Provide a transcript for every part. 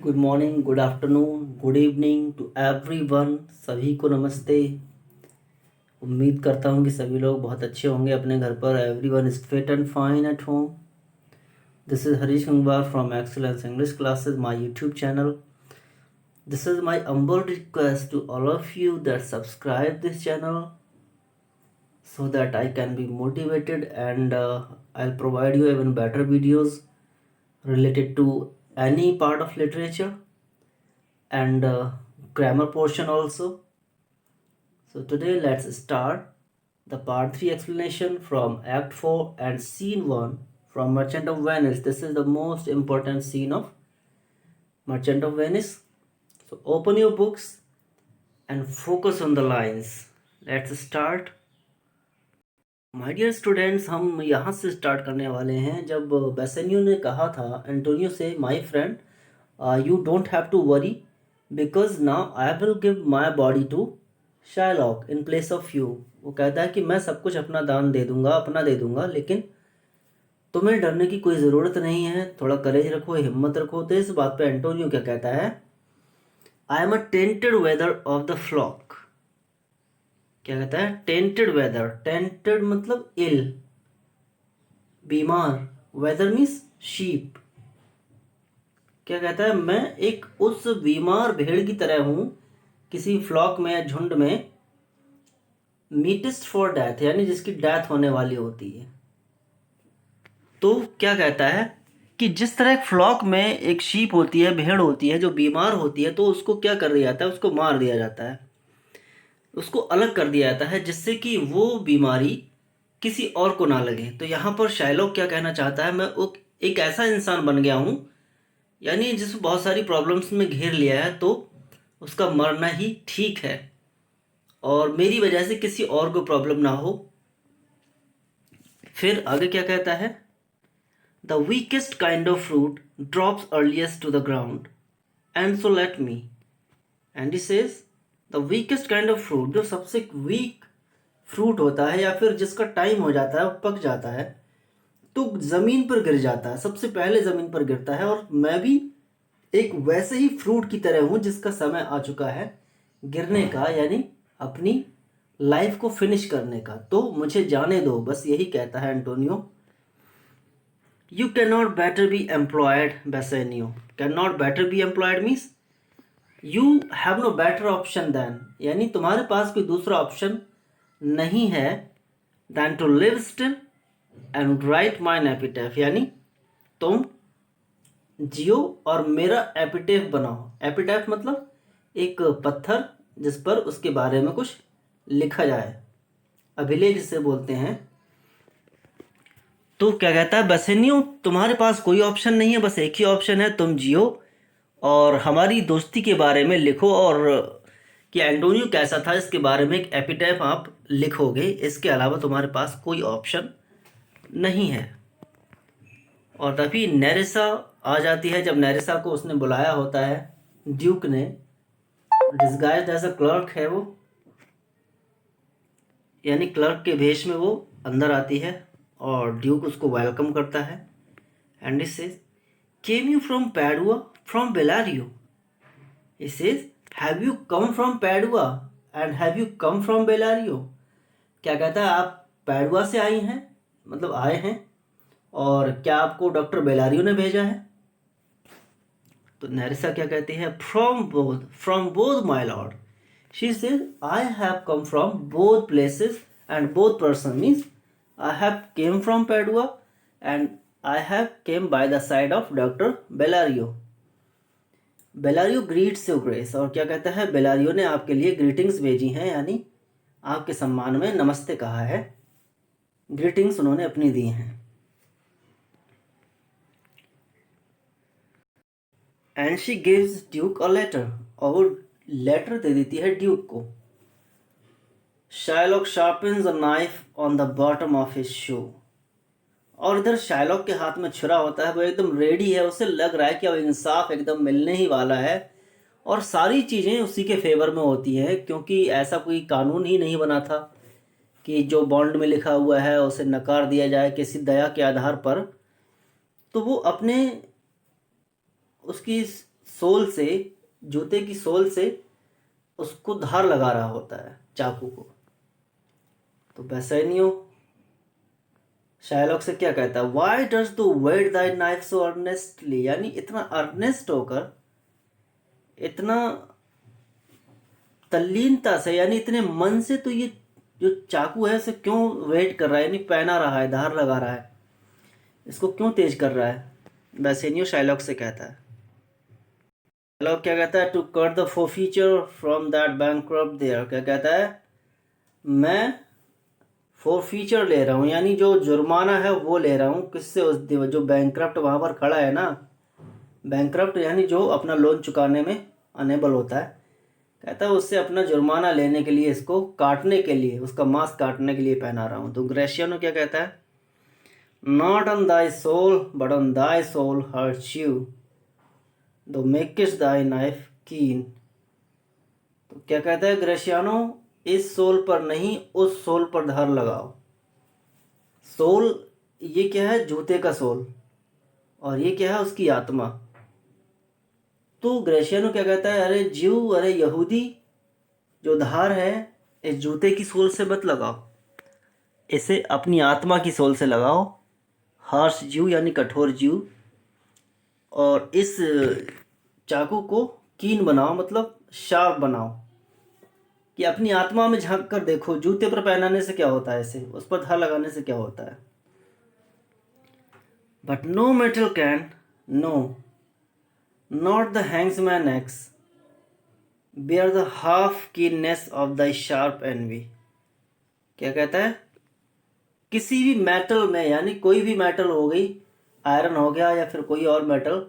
Good morning, good afternoon, good evening to everyone. सभी को नमस्ते। उम्मीद करता हूँ कि सभी लोग बहुत अच्छे होंगे अपने घर पर। Everyone is fit and fine at home. This is Harish Gangwar from excellence English classes, my YouTube channel. This is my humble request to all of you that subscribe this channel so that I can be motivated and I'll provide you even better videos related to any part of literature and grammar portion also. So today let's start the part 3 explanation from Act 4 and Scene 1 from Merchant of Venice. This is the most important scene of Merchant of Venice. So open your books and focus on the lines. Let's start. My dear students, हम यहाँ से start करने वाले हैं जब Bassanio ने कहा था एंटोनियो से, my friend you don't have to worry because now I will give my body to Shylock in place of you. वो कहता है कि मैं सब कुछ अपना दान दे दूंगा, अपना दे दूंगा, लेकिन तुम्हें डरने की कोई ज़रूरत नहीं है। थोड़ा करेज रखो, हिम्मत रखो। तो इस बात पे एंटोनियो क्या कहता है, I am a tainted wether of the flock. क्या कहता है, टेंटेड वेदर। टेंटेड मतलब इल, बीमार। Wether means sheep. क्या कहता है, मैं एक उस बीमार भेड़ की तरह हूं किसी फ्लॉक में या झुंड में, मीटेस्ट फॉर डेथ, यानी जिसकी डेथ होने वाली होती है। तो क्या कहता है कि जिस तरह एक फ्लॉक में एक शीप होती है, भेड़ होती है जो बीमार होती है, तो उसको क्या कर दिया जाता है, उसको मार दिया जाता है, उसको अलग कर दिया जाता है, जिससे कि वो बीमारी किसी और को ना लगे। तो यहाँ पर शाइलॉक क्या कहना चाहता है, मैं एक ऐसा इंसान बन गया हूँ, यानी जिसको बहुत सारी प्रॉब्लम्स में घेर लिया है, तो उसका मरना ही ठीक है और मेरी वजह से किसी और को प्रॉब्लम ना हो। फिर आगे क्या कहता है, the weakest kind of fruit drops earliest to the ground and so let me. And he says the weakest kind of fruit, जो सबसे वीक फ्रूट होता है या फिर जिसका टाइम हो जाता है, पक जाता है, तो ज़मीन पर गिर जाता है, सबसे पहले ज़मीन पर गिरता है। और मैं भी एक वैसे ही फ्रूट की तरह हूँ जिसका समय आ चुका है गिरने का, यानी अपनी लाइफ को फिनिश करने का। तो मुझे जाने दो, बस यही कहता है Antonio. You can not better be employed, Bassanio. Can not better be employed means you have no better option than, यानी तुम्हारे पास कोई दूसरा ऑप्शन नहीं है, than to live still and write mine epitaph, यानी तुम जियो और मेरा एपिटेफ बनाओ। एपिटैफ मतलब एक पत्थर जिस पर उसके बारे में कुछ लिखा जाए, अभिलेख जिसे बोलते हैं। तो क्या कहता है बेसेनियो, तुम्हारे पास कोई ऑप्शन नहीं है, बस एक ही ऑप्शन है, तुम जियो और हमारी दोस्ती के बारे में लिखो, और कि एंटोनियो कैसा था इसके बारे में एक एपिटैफ आप लिखोगे। इसके अलावा तुम्हारे पास कोई ऑप्शन नहीं है। और तभी नेरेसा आ जाती है। जब नेरेसा को उसने बुलाया होता है ड्यूक ने, डिस्गाइज्ड एज अ क्लर्क है वो, यानी क्लर्क के भेष में वो अंदर आती है और ड्यूक उसको वेलकम करता है। And he says, came you from Padua from Bellario. He says, have you come from Padua and have you come from Bellario. क्या कहता है, आप पैडुआ से आई हैं, मतलब आए हैं, और क्या आपको डॉक्टर बेलारियो ने भेजा है। तो नेरेसा क्या कहती है, from both my lord. She says, I have come from both places and both person, means I have came from Padua and I have came by the side of doctor Bellario. Bellario greets you grace. और क्या कहता है, बेलारियो ने आपके लिए greetings भेजी हैं, यानी आपके सम्मान में नमस्ते कहा है, ग्रीटिंग्स उन्होंने अपनी दी हैं। And she gives duke a letter, और वो लेटर दे देती है ड्यूक को। Shylock sharpens a knife on the bottom of his shoe. और इधर शाइलॉक के हाथ में छुरा होता है, वो एकदम रेडी है, उसे लग रहा है कि अब इंसाफ एकदम मिलने ही वाला है और सारी चीज़ें उसी के फेवर में होती हैं, क्योंकि ऐसा कोई कानून ही नहीं बना था कि जो बॉन्ड में लिखा हुआ है उसे नकार दिया जाए किसी दया के आधार पर। तो वो अपने उसकी सोल से, जूते की सोल से उसको धार लगा रहा होता है चाकू को। तो बेसैनियो शायलॉक से क्या कहता है, वाई डज दू वेट दाई नाइफ सो अर्नेस्टली, यानी इतना अर्नेस्ट होकर, इतना तल्लीनता से, यानी इतने मन से तो ये जो चाकू है उसे क्यों वेट कर रहा है, यानी पहना रहा है, धार लगा रहा है, इसको क्यों तेज कर रहा है। बेसेनियो शायलॉक से कहता है। शायलॉक क्या कहता है, to cut the forfeiture from that bankrupt there, क्या कहता है, मैं फोरफीचर ले रहा हूँ, यानी जो जुर्माना है वो ले रहा हूँ, किससे, उस जो बैंकक्रप्ट वहाँ पर खड़ा है ना, बैंकक्रप्ट यानी जो अपना लोन चुकाने में अनेबल होता है, कहता है उससे अपना जुर्माना लेने के लिए, इसको काटने के लिए, उसका मांस काटने के लिए पहना रहा हूँ। तो ग्रेशियानो क्या कहता है, not on thy sole but on thy soul harsh Jew thou makest Dai knife कीन। तो क्या कहता है ग्रेशियानो, इस सोल पर नहीं उस सोल पर धार लगाओ। सोल ये क्या है, जूते का सोल, और ये क्या है, उसकी आत्मा। तो ग्रेशियानो क्या कहता है, अरे जीव, अरे यहूदी, जो धार है इस जूते की सोल से मत लगाओ, इसे अपनी आत्मा की सोल से लगाओ। हार्श जीव यानी कठोर जीव, और इस चाकू को कीन बनाओ, मतलब शार्प बनाओ, कि अपनी आत्मा में झांक कर देखो, जूते पर पहनाने से क्या होता है, इसे उस पर धार लगाने से क्या होता है। But no metal can, no not the hangman's axe bear the half keenness of the sharp envy. क्या कहता है, किसी भी मेटल में, यानी कोई भी मेटल हो गई, आयरन हो गया या फिर कोई और मेटल,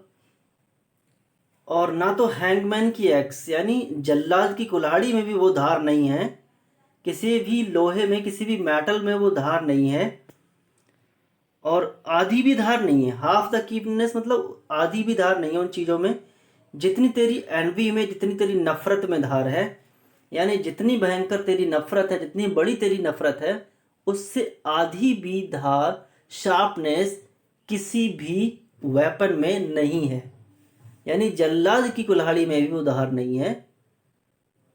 और ना तो हैंगमैन की एक्स यानी जल्लाद की कुल्हाड़ी में भी वो धार नहीं है, किसी भी लोहे में, किसी भी मेटल में वो धार नहीं है, और आधी भी धार नहीं है, हाफ द कीपनेस मतलब आधी भी धार नहीं है उन चीज़ों में, जितनी तेरी एनवी में, जितनी तेरी नफरत में धार है, यानी जितनी भयंकर तेरी नफरत है, जितनी बड़ी तेरी नफरत है, उससे आधी भी धार, शार्पनेस किसी भी वेपन में नहीं है, यानी जल्लाद की कुल्हाड़ी में भी वो धार नहीं है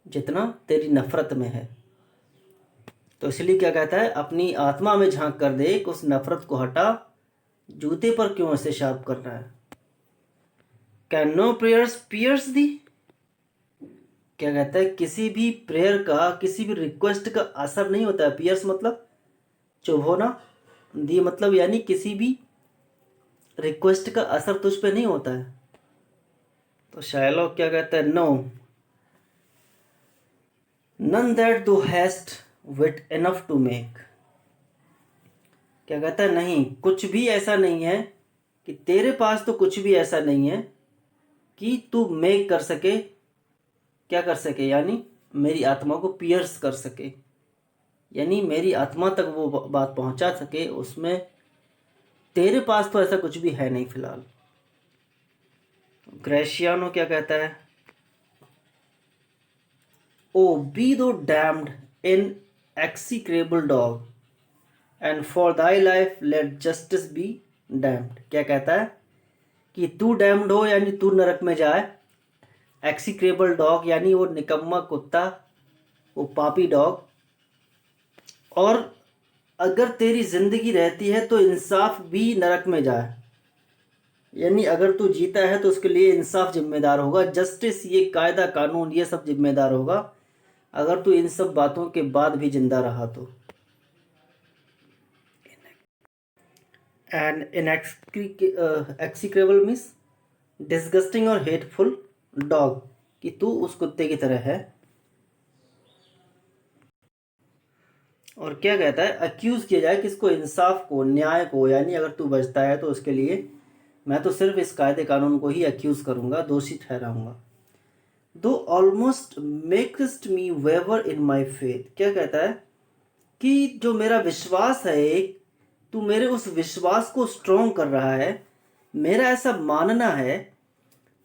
जितना तेरी नफरत में है। तो इसलिए क्या कहता है, अपनी आत्मा में झांक कर देख, उस नफरत को हटा, जूते पर क्यों ऐसे शार्प कर रहा है। कैन नो प्रेयर्स पियर्स दी, क्या कहता है, किसी भी प्रेयर का, किसी भी रिक्वेस्ट का असर नहीं होता है। पियर्स मतलब चुभोना, दी मतलब यानी किसी भी रिक्वेस्ट का असर तुझ पे नहीं होता है। तो शायलॉक क्या कहता है, no none that thou hast wit enough to make, क्या कहता है, नहीं कुछ भी ऐसा नहीं है, कि तेरे पास तो कुछ भी ऐसा नहीं है कि तू मेक कर सके, क्या कर सके, यानी मेरी आत्मा को पियर्स कर सके, यानी मेरी आत्मा तक वो बात पहुंचा सके, उसमें तेरे पास तो ऐसा कुछ भी है नहीं फिलहाल। ग्रेशियानो क्या कहता है, O be thou damned inexecrable dog and for thy life let justice be damned. क्या कहता है कि तू डैम्ड हो, यानी तू नरक में जाए, एक्सिक्रेबल डॉग यानी वो निकम्मा कुत्ता, वो पापी डॉग, और अगर तेरी जिंदगी रहती है तो इंसाफ भी नरक में जाए, यानी अगर तू जीता है तो उसके लिए इंसाफ जिम्मेदार होगा, जस्टिस, ये कायदा कानून, ये सब जिम्मेदार होगा, अगर तू इन सब बातों के बाद भी जिंदा रहा तो। एंड इन एक्सिक्रेबल मीन्स डिस्गस्टिंग और हेटफुल डॉग, कि तू उस कुत्ते की तरह है। और क्या कहता है, अक्यूज किया जाए किसको, इंसाफ को, न्याय को, यानी अगर तू बचता है तो उसके लिए मैं तो सिर्फ इस कायदे कानून को ही अक्यूज करूंगा, दोषी ठहराऊंगा। Thou almost makest me waver in my faith, क्या कहता है कि जो मेरा विश्वास है एक, तू मेरे उस विश्वास को स्ट्रॉन्ग कर रहा है। मेरा ऐसा मानना है,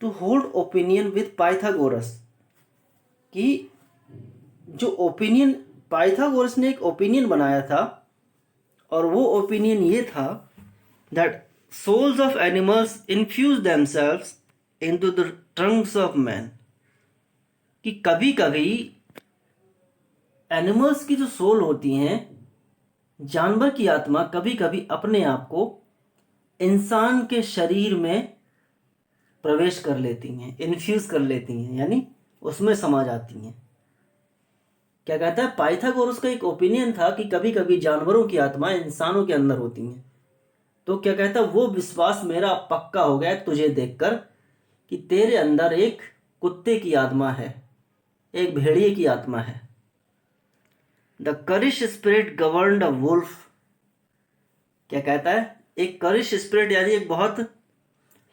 to hold opinion with Pythagoras, कि जो ओपिनियन, पाइथागोरस ने एक ओपिनियन बनाया था, और वो ओपिनियन ये था that souls of animals infuse themselves into the trunks of men, कि कभी कभी एनिमल्स की जो सोल होती हैं, जानवर की आत्मा कभी कभी अपने आप को इंसान के शरीर में प्रवेश कर लेती हैं, इन्फ्यूज कर लेती हैं, यानी उसमें समा जाती हैं। क्या कहता है पाइथागोरस का एक ओपिनियन था कि कभी कभी जानवरों की आत्मा इंसानों के अंदर होती हैं। तो क्या कहता है वो विश्वास मेरा पक्का हो गया तुझे देखकर कि तेरे अंदर एक कुत्ते की आत्मा है, एक भेड़िए की आत्मा है। The currish spirit governed a wolf, क्या कहता है एक करिश स्पिरिट यानी एक बहुत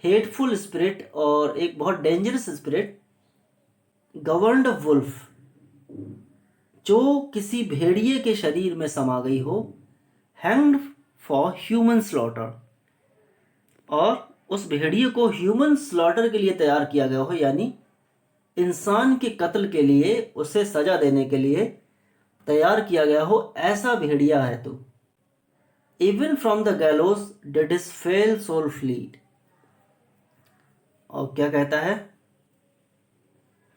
हेटफुल स्पिरिट और एक बहुत dangerous spirit governed a wolf, जो किसी भेड़िए के शरीर में समा गई हो, हैंग्ड फॉर ह्यूमन स्लॉटर, और उस भेड़िए को ह्यूमन स्लॉटर के लिए तैयार किया गया हो, यानी इंसान के कत्ल के लिए, उसे सजा देने के लिए तैयार किया गया हो, ऐसा भेड़िया है तू। Even from the gallows did his fell soul fleet, और क्या कहता है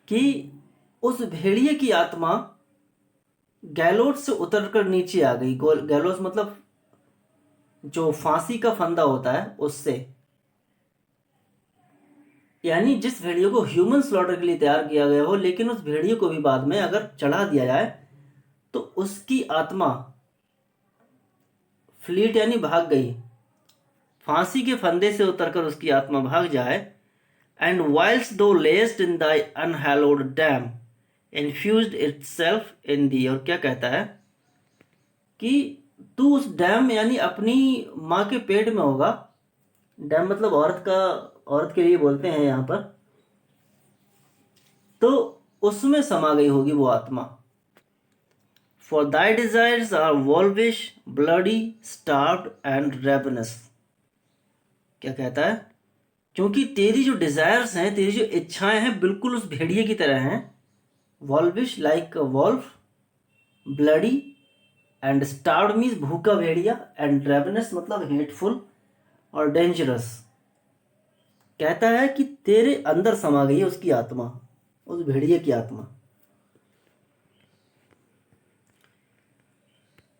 कि उस भेड़िए की आत्मा गैलोस से उतरकर नीचे आ गई। गैलोस मतलब जो फांसी का फंदा होता है उससे, यानी जिस भेड़िए को ह्यूमन स्लॉटर के लिए तैयार किया गया हो, लेकिन उस भेड़िए को भी बाद में अगर चढ़ा दिया जाए तो उसकी आत्मा फ्लीट यानी भाग गई, फांसी के फंदे से उतरकर उसकी आत्मा भाग जाए। And whiles thou lay'st in the unhallowed dam infused itself in thee, और क्या कहता है कि तू उस डैम यानी अपनी माँ के पेट में होगा। डैम मतलब औरत के लिए बोलते हैं यहाँ पर, तो उसमें समा गई होगी वो आत्मा। For thy desires are wolfish, bloody, starved and ravenous, क्या कहता है क्योंकि तेरी जो डिजायर्स हैं, तेरी जो इच्छाएं हैं, बिल्कुल उस भेड़िए की तरह हैं। Wolvish like wolf, bloody and starved means भूखा भेड़िया, एंड रेवनस मतलब हेटफुल और डेंजरस। कहता है कि तेरे अंदर समा गई है उसकी आत्मा, उस भेड़िए की आत्मा।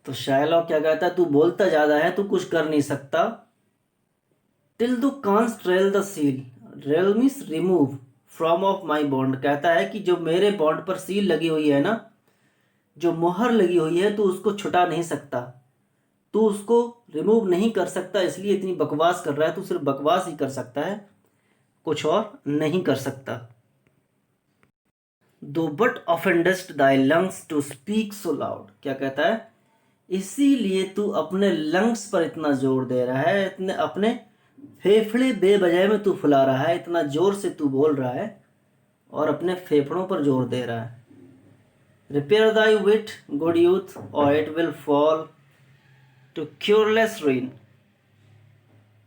तो शायलॉक क्या कहता है, तू बोलता ज्यादा है, तू कुछ कर नहीं सकता। टिल दू const rail the seal, rail means remove from of my bond, कहता है कि जो मेरे बॉन्ड पर सील लगी हुई है ना, जो मोहर लगी हुई है, तू उसको छुटा नहीं सकता, तू उसको रिमूव नहीं कर सकता, इसलिए इतनी बकवास कर रहा है। तू सिर्फ बकवास ही कर सकता है, कुछ और नहीं कर सकता। Thou but offend'st thy lungs to speak so loud, क्या कहता है इसीलिए तू अपने लंग्स पर इतना जोर दे रहा है, इतने अपने फेफड़े बेबजाय में तू फुला रहा है, इतना जोर से तू बोल रहा है और अपने फेफड़ों पर जोर दे रहा है। Repair thy wit good youth or it will fall to cureless ruin,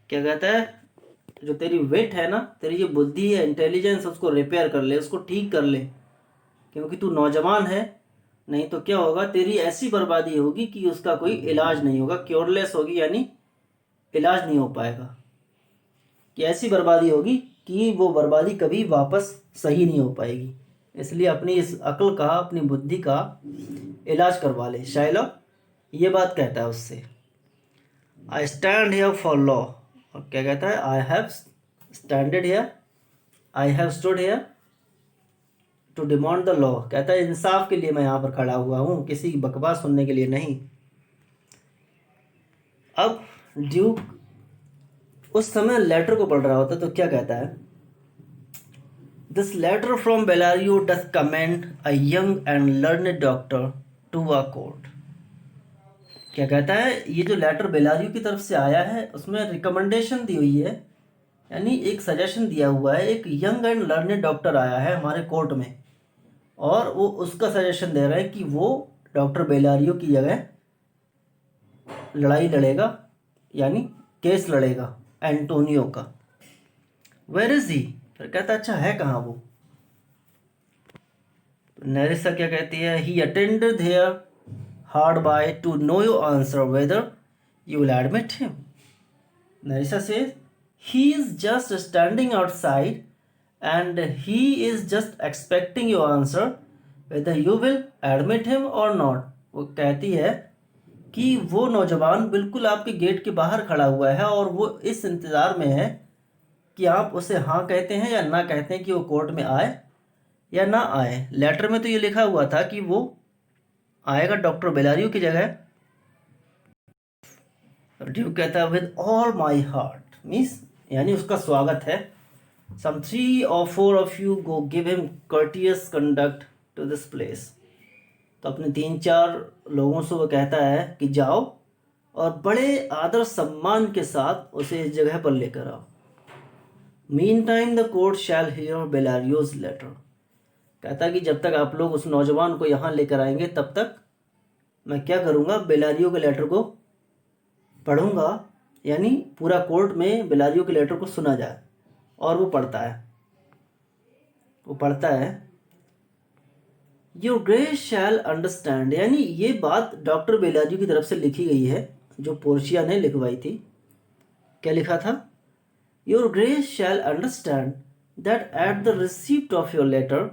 क्या कहता है जो तेरी विट है ना, तेरी जो बुद्धि है, इंटेलिजेंस, उसको रिपेयर कर ले, उसको ठीक कर ले, क्योंकि तू नौजवान है। नहीं तो क्या होगा, तेरी ऐसी बर्बादी होगी कि उसका कोई इलाज नहीं होगा। क्योरलेस होगी यानी इलाज नहीं हो पाएगा, कि ऐसी बर्बादी होगी कि वो बर्बादी कभी वापस सही नहीं हो पाएगी। इसलिए अपनी इस अक्ल का, अपनी बुद्धि का इलाज करवा ले। शायलॉक ये बात कहता है उससे। I stand here for law, और क्या कहता है I have standed here, I have stood here to demand the law, कहता है इंसाफ के लिए मैं यहाँ पर खड़ा हुआ हूँ, किसी बकवास सुनने के लिए नहीं। अब ड्यूक उस समय लेटर को पढ़ रहा होता तो क्या कहता है, this letter from Bellario doth commend a young and learned doctor to a court, क्या कहता है ये जो लेटर बेलारियो की तरफ से आया है उसमें रिकमेंडेशन दी हुई है, यानी एक सजेशन दिया हुआ है। एक यंग एंड लर्नड डॉक्टर आया है हमारे कोर्ट में और वो उसका सजेशन दे रहा है कि वो डॉक्टर बेलारियो की जगह लड़ाई लड़ेगा, यानी केस लड़ेगा एंटोनियो का। वेयर इज ही, फिर कहता अच्छा है कहाँ वो। नैरिसा क्या कहती है, he attended here hard by to know your answer whether you will admit him. Nerissa से he is just standing outside and he is just expecting your answer whether you will admit him or not। वो कहती है कि वो नौजवान बिल्कुल आपके gate के बाहर खड़ा हुआ है और वो इस इंतज़ार में है कि आप उसे हाँ कहते हैं या ना कहते हैं कि वो कोर्ट में आए या ना आए। लेटर में तो ये लिखा हुआ था कि वो आएगा डॉक्टर बेलारियो की जगह। ड्यूक कहता है with all my heart, means यानी उसका स्वागत है। सम 3 or 4 of you go give him courteous conduct to this place। तो अपने 3-4 लोगों से वो कहता है कि जाओ और बड़े आदर सम्मान के साथ उसे इस जगह पर लेकर आओ। Meantime the court shall hear Bellario's letter. कहता है कि जब तक आप लोग उस नौजवान को यहाँ लेकर आएंगे तब तक मैं क्या करूँगा, बेलारियो के लेटर को पढ़ूंगा, यानी पूरा कोर्ट में बेलारियो के लेटर को सुना जाए। और वो पढ़ता है योर ग्रेस शैल अंडरस्टैंड, यानी ये बात डॉक्टर बेलारियो की तरफ से लिखी गई है जो पोर्शिया ने लिखवाई थी। क्या लिखा था, your grace shall understand that at the receipt of your letter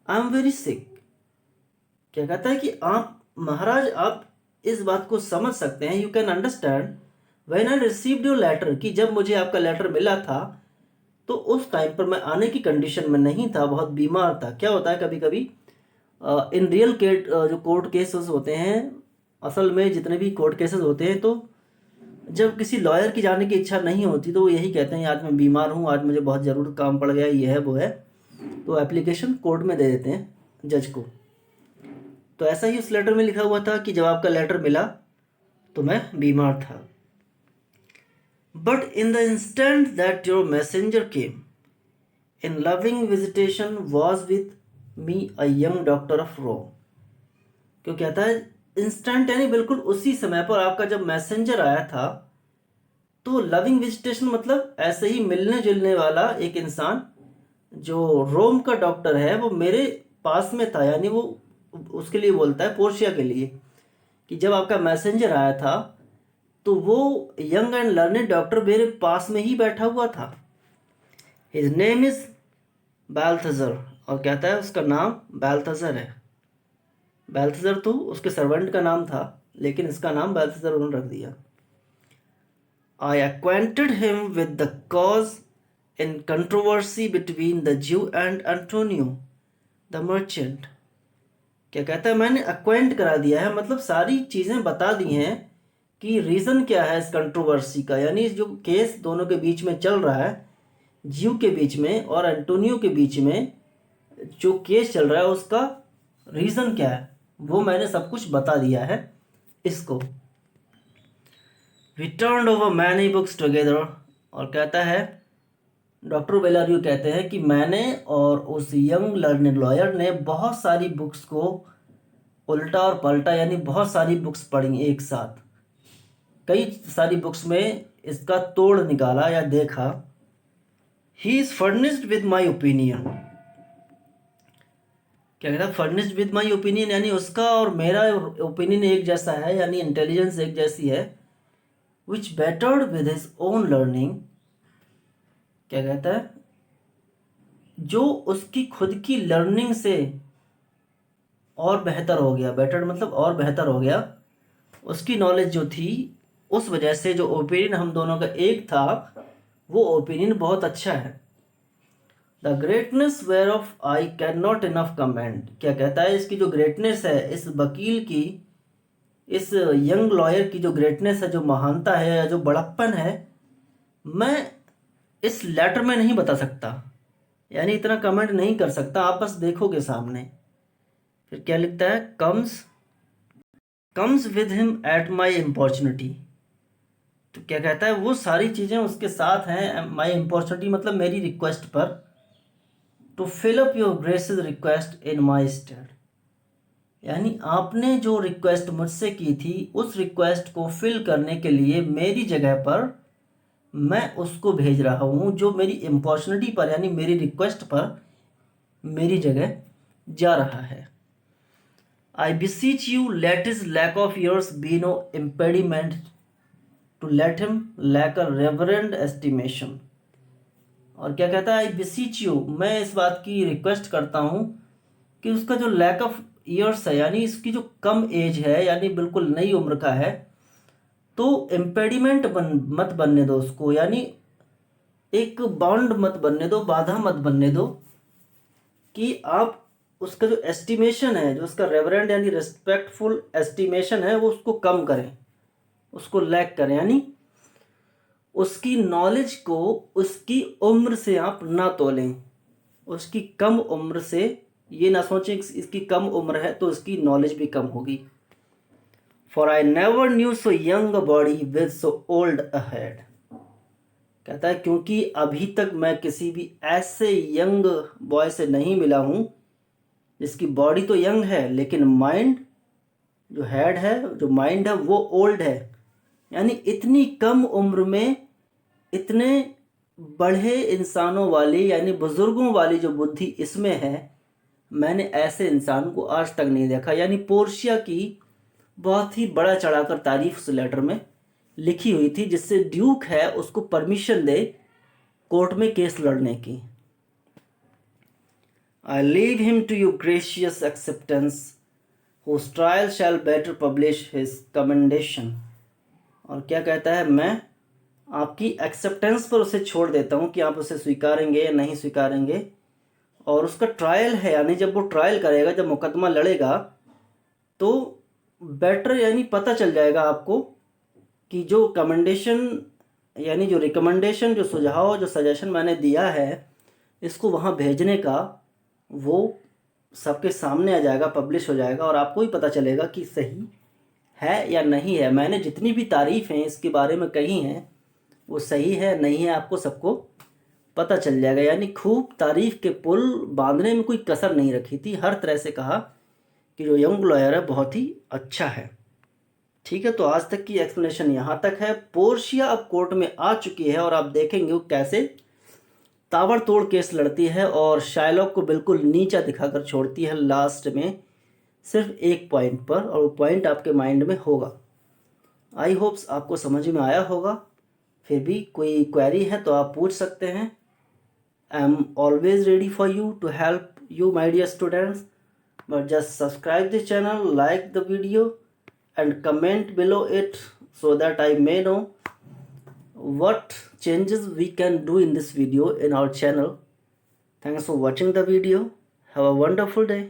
I am very sick. क्या कहता है कि आप महाराज आप इस बात को समझ सकते हैं, you can understand when I received your letter, कि जब मुझे आपका लेटर मिला था तो उस टाइम पर मैं आने की कंडीशन में नहीं था, बहुत बीमार था। क्या होता है कभी कभी इन रियल जो कोर्ट केसेस होते हैं, असल में जितने भी कोर्ट केसेस होते हैं, तो जब किसी लॉयर की जाने की इच्छा नहीं होती तो वो यही कहते हैं आज मैं बीमार हूँ, आज मुझे बहुत ज़रूर काम पड़ गया, ये है वो है, तो एप्लीकेशन कोर्ट में दे देते हैं जज को। तो ऐसा ही उस लेटर में लिखा हुआ था कि जब आपका लेटर मिला तो मैं बीमार था। But in the instant that your messenger came in loving visitation was with me a young doctor of Rome. क्यों कहता है इंस्टेंट, यानी बिल्कुल उसी समय पर आपका जब मैसेंजर आया था। तो लविंग विजिटेशन मतलब ऐसे ही मिलने जुलने वाला एक इंसान जो रोम का डॉक्टर है वो मेरे पास में था, यानी वो उसके लिए बोलता है पोर्शिया के लिए कि जब आपका मैसेंजर आया था तो वो यंग एंड लर्नेड डॉक्टर मेरे पास में ही बैठा हुआ था। हिज नेम इज बाल्थजर, और कहता है उसका नाम बाल्थजर है। बाल्थजर तो उसके सर्वेंट का नाम था, लेकिन इसका नाम बाल्थजर उन्होंने रख दिया। I acquainted him with the cause in controversy between the Jew and Antonio the merchant. क्या कहता है मैंने एक्वेंट करा दिया है, मतलब सारी चीज़ें बता दी हैं कि रीज़न क्या है इस कंट्रोवर्सी का, यानी जो केस दोनों के बीच में चल रहा है, ज्यू के बीच में और एंटोनियो के बीच में जो केस चल रहा है उसका रीज़न क्या है, वो मैंने सब कुछ बता दिया है इसको। We turned over many books together, और कहता है डॉक्टर बेलारियो कहते हैं कि मैंने और उस यंग लर्नेड लॉयर ने बहुत सारी बुक्स को उल्टा और पलटा, यानी बहुत सारी बुक्स पढ़ी एक साथ, कई सारी बुक्स में इसका तोड़ निकाला या देखा। He is furnished with my opinion. क्या कहता है फर्निश्ड विद माई ओपिनियन, यानी उसका और मेरा ओपिनियन एक जैसा है, यानी इंटेलिजेंस एक जैसी है। Which bettered with his own learning. क्या कहता है जो उसकी खुद की लर्निंग से और बेहतर हो गया, बेटर मतलब और बेहतर हो गया, उसकी नॉलेज जो थी उस वजह से जो ओपिनियन हम दोनों का एक था वो ओपिनियन बहुत अच्छा है। The greatness whereof I cannot enough commend. क्या कहता है इसकी जो ग्रेटनेस है, इस वकील की, इस यंग लॉयर की जो ग्रेटनेस है, जो महानता है या जो बड़प्पन है, मैं इस लेटर में नहीं बता सकता, यानी इतना कमेंट नहीं कर सकता, आप बस देखोगे सामने। फिर क्या लिखता है comes with him at my importunity. तो क्या कहता है वो सारी चीज़ें उसके साथ हैं माई इम्पॉर्चुनिटी मतलब मेरी रिक्वेस्ट पर। To fill up your grace's request in my stead, यानी आपने जो रिक्वेस्ट मुझसे की थी उस रिक्वेस्ट को फिल करने के लिए मेरी जगह पर मैं उसको भेज रहा हूँ जो मेरी इम्पॉर्चुनिटी पर, यानी मेरी रिक्वेस्ट पर मेरी जगह जा रहा है। I beseech you let his lack of yours be no impediment to let him lack a reverend estimation. और क्या कहता है, आई बिसीच यू, मैं इस बात की रिक्वेस्ट करता हूँ कि उसका जो लैक ऑफ ईयर्स है, यानी इसकी जो कम एज है, यानी बिल्कुल नई उम्र का है, तो इम्पेडिमेंट मत बनने दो उसको, यानी एक बाउंड मत बनने दो, बाधा मत बनने दो कि आप उसका जो एस्टिमेशन है, जो उसका रेवरेंड यानी रिस्पेक्टफुल एस्टिमेशन है, वो उसको कम करें, उसको लैक करें, यानी उसकी नॉलेज को उसकी उम्र से आप ना तोलें। उसकी कम उम्र से ये ना सोचें कि इसकी कम उम्र है तो उसकी नॉलेज भी कम होगी। For I never knew so young body with so old a head, कहता है क्योंकि अभी तक मैं किसी भी ऐसे यंग बॉय से नहीं मिला हूँ जिसकी बॉडी तो यंग है लेकिन माइंड जो हेड है, जो माइंड है वो ओल्ड है। यानी इतनी कम उम्र में इतने बड़े इंसानों वाली यानी बुजुर्गों वाली जो बुद्धि इसमें है, मैंने ऐसे इंसान को आज तक नहीं देखा। यानी पोर्शिया की बहुत ही बड़ा चढ़ाकर तारीफ उस लेटर में लिखी हुई थी, जिससे ड्यूक है उसको परमिशन दे कोर्ट में केस लड़ने की। I leave him to you gracious acceptance whose trial shall better publish his commendation। और क्या कहता है, मैं आपकी एक्सेप्टेंस पर उसे छोड़ देता हूँ कि आप उसे स्वीकारेंगे या नहीं स्वीकारेंगे। और उसका ट्रायल है, यानी जब वो ट्रायल करेगा, जब मुकदमा लड़ेगा, तो बेटर यानी पता चल जाएगा आपको कि जो कमेंडेशन यानी जो रिकमेंडेशन, जो सुझाव, जो सजेशन मैंने दिया है इसको वहाँ भेजने का, वो सबके सामने आ जाएगा, पब्लिश हो जाएगा और आपको ही पता चलेगा कि सही है या नहीं है। मैंने जितनी भी तारीफ़ें इसके बारे में कही हैं वो सही है नहीं है, आपको सबको पता चल जाएगा। यानी खूब तारीफ़ के पुल बांधने में कोई कसर नहीं रखी थी, हर तरह से कहा कि जो यंग लॉयर है बहुत ही अच्छा है। ठीक है, तो आज तक की एक्सप्लेनेशन यहाँ तक है। पोर्शिया अब कोर्ट में आ चुकी है और आप देखेंगे वो कैसे ताबड़तोड़ केस लड़ती है और शाइलॉक को बिल्कुल नीचा दिखाकर छोड़ती है लास्ट में, सिर्फ एक पॉइंट पर, और वो पॉइंट आपके माइंड में होगा। आई होप्स आपको समझ में आया होगा। फिर भी कोई क्वेरी है तो आप पूछ सकते हैं। I am always ready for you to help you my dear students, but just subscribe this channel, like the video and comment below it so that I may know what changes we can do in this video in our channel. Thanks for watching the video. Have a wonderful day.